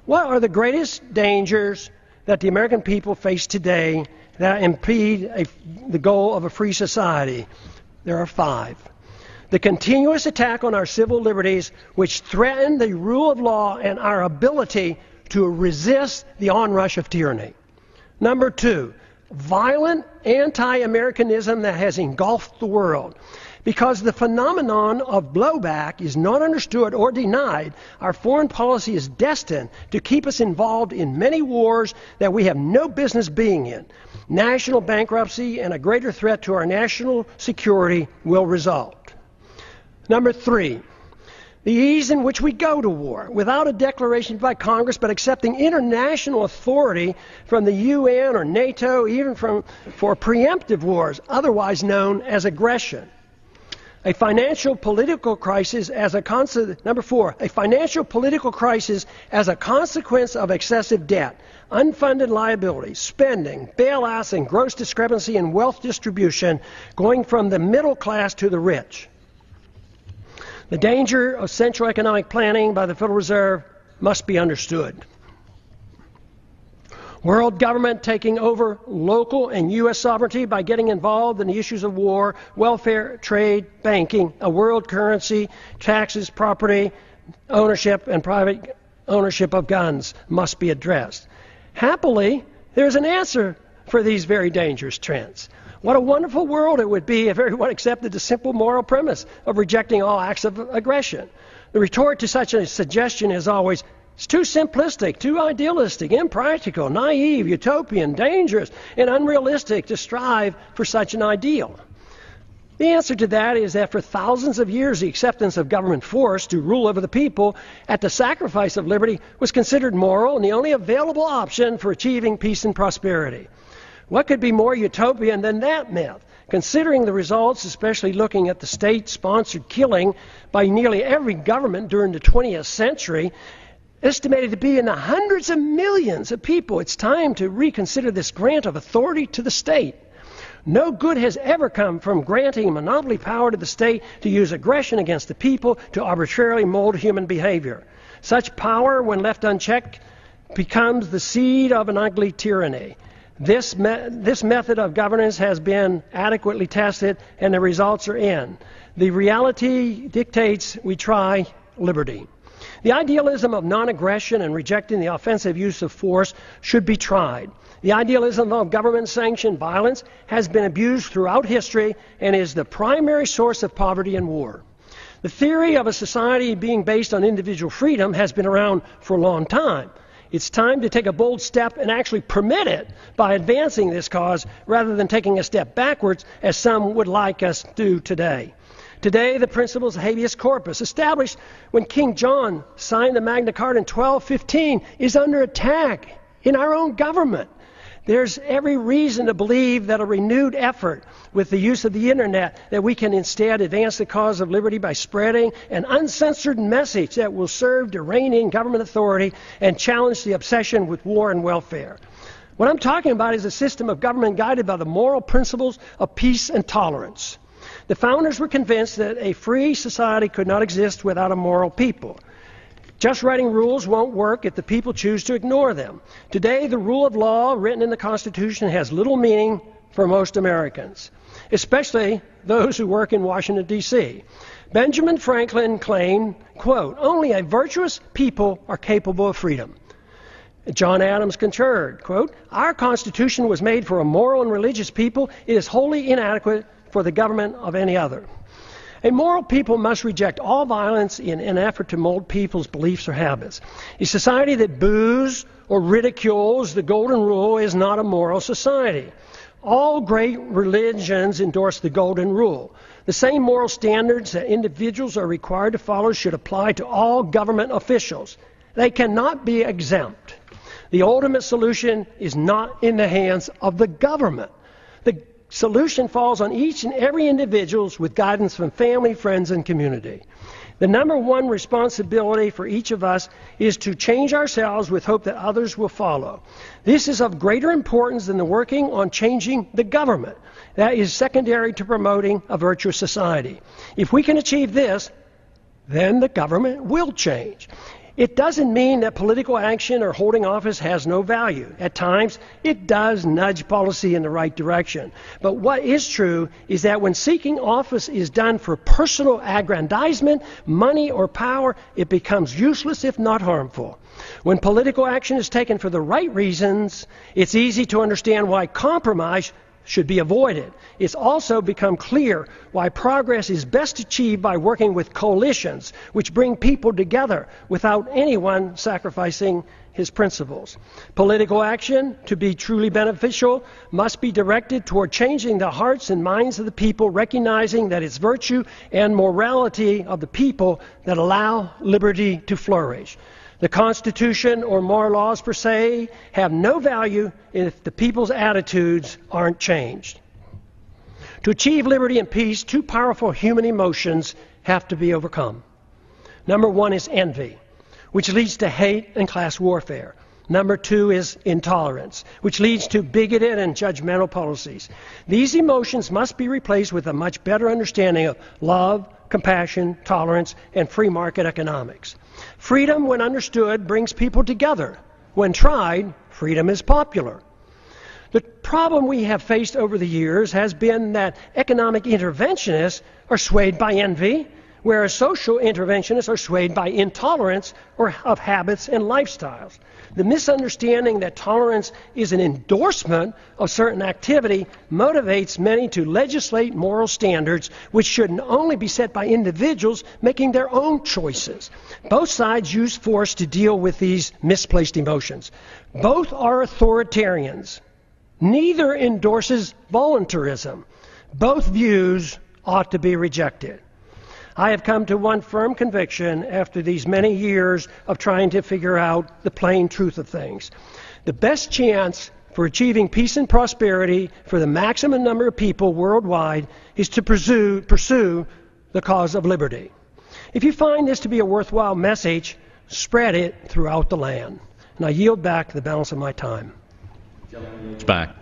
What are the greatest dangers that the American people face today that impede the goal of a free society? There are 5. The continuous attack on our civil liberties, which threaten the rule of law and our ability to resist the onrush of tyranny. Number 2, violent anti-Americanism that has engulfed the world. Because the phenomenon of blowback is not understood or denied, our foreign policy is destined to keep us involved in many wars that we have no business being in. National bankruptcy and a greater threat to our national security will result. Number 3, the ease in which we go to war, without a declaration by Congress, but accepting international authority from the UN or NATO, even for preemptive wars, otherwise known as aggression. A financial political crisis as a Number 4, a financial political crisis as a consequence of excessive debt, unfunded liabilities, spending, bailouts, and gross discrepancy in wealth distribution, going from the middle class to the rich. The danger of central economic planning by the Federal Reserve must be understood. World government taking over local and U.S. sovereignty by getting involved in the issues of war, welfare, trade, banking, a world currency, taxes, property, ownership, and private ownership of guns must be addressed. Happily, there's an answer for these very dangerous trends. What a wonderful world it would be if everyone accepted the simple moral premise of rejecting all acts of aggression. The retort to such a suggestion is always, it's too simplistic, too idealistic, impractical, naive, utopian, dangerous, and unrealistic to strive for such an ideal. The answer to that is that for thousands of years, the acceptance of government force to rule over the people at the sacrifice of liberty was considered moral and the only available option for achieving peace and prosperity. What could be more utopian than that myth? Considering the results, especially looking at the state-sponsored killing by nearly every government during the 20th century, estimated to be in the hundreds of millions of people, it's time to reconsider this grant of authority to the state. No good has ever come from granting monopoly power to the state to use aggression against the people to arbitrarily mold human behavior. Such power, when left unchecked, becomes the seed of an ugly tyranny. This method of governance has been adequately tested, and the results are in. The reality dictates we try liberty. The idealism of non-aggression and rejecting the offensive use of force should be tried. The idealism of government-sanctioned violence has been abused throughout history and is the primary source of poverty and war. The theory of a society being based on individual freedom has been around for a long time. It's time to take a bold step and actually permit it by advancing this cause rather than taking a step backwards as some would like us to do today. Today, the principles of habeas corpus, established when King John signed the Magna Carta in 1215, is under attack in our own government. There's every reason to believe that a renewed effort with the use of the internet, that we can instead advance the cause of liberty by spreading an uncensored message that will serve to rein in government authority and challenge the obsession with war and welfare. What I'm talking about is a system of government guided by the moral principles of peace and tolerance. The founders were convinced that a free society could not exist without a moral people. Just writing rules won't work if the people choose to ignore them. Today, the rule of law written in the Constitution has little meaning for most Americans, especially those who work in Washington, D.C. Benjamin Franklin claimed, quote, "Only a virtuous people are capable of freedom." John Adams concurred, quote, "Our Constitution was made for a moral and religious people. It is wholly inadequate for the government of any other." A moral people must reject all violence in an effort to mold people's beliefs or habits. A society that boos or ridicules the golden rule is not a moral society. All great religions endorse the golden rule. The same moral standards that individuals are required to follow should apply to all government officials. They cannot be exempt. The ultimate solution is not in the hands of the government. The solution falls on each and every individual with guidance from family, friends, and community. The number one responsibility for each of us is to change ourselves with hope that others will follow. This is of greater importance than the working on changing the government. That is secondary to promoting a virtuous society. If we can achieve this, then the government will change. It doesn't mean that political action or holding office has no value. At times, it does nudge policy in the right direction. But what is true is that when seeking office is done for personal aggrandizement, money, or power, it becomes useless if not harmful. When political action is taken for the right reasons, it's easy to understand why compromise should be avoided. It's also become clear why progress is best achieved by working with coalitions, which bring people together without anyone sacrificing his principles. Political action, to be truly beneficial, must be directed toward changing the hearts and minds of the people, recognizing that it's virtue and morality of the people that allow liberty to flourish. The Constitution or moral laws per se have no value if the people's attitudes aren't changed. To achieve liberty and peace, two powerful human emotions have to be overcome. Number one is envy, which leads to hate and class warfare. Number two is intolerance, which leads to bigoted and judgmental policies. These emotions must be replaced with a much better understanding of love, compassion, tolerance, and free market economics. Freedom, when understood, brings people together. When tried, freedom is popular. The problem we have faced over the years has been that economic interventionists are swayed by envy, whereas social interventionists are swayed by intolerance or of habits and lifestyles. The misunderstanding that tolerance is an endorsement of certain activity motivates many to legislate moral standards which should only be set by individuals making their own choices. Both sides use force to deal with these misplaced emotions. Both are authoritarians. Neither endorses voluntarism. Both views ought to be rejected. I have come to one firm conviction after these many years of trying to figure out the plain truth of things. The best chance for achieving peace and prosperity for the maximum number of people worldwide is to pursue the cause of liberty. If you find this to be a worthwhile message, spread it throughout the land. And I yield back the balance of my time. It's back.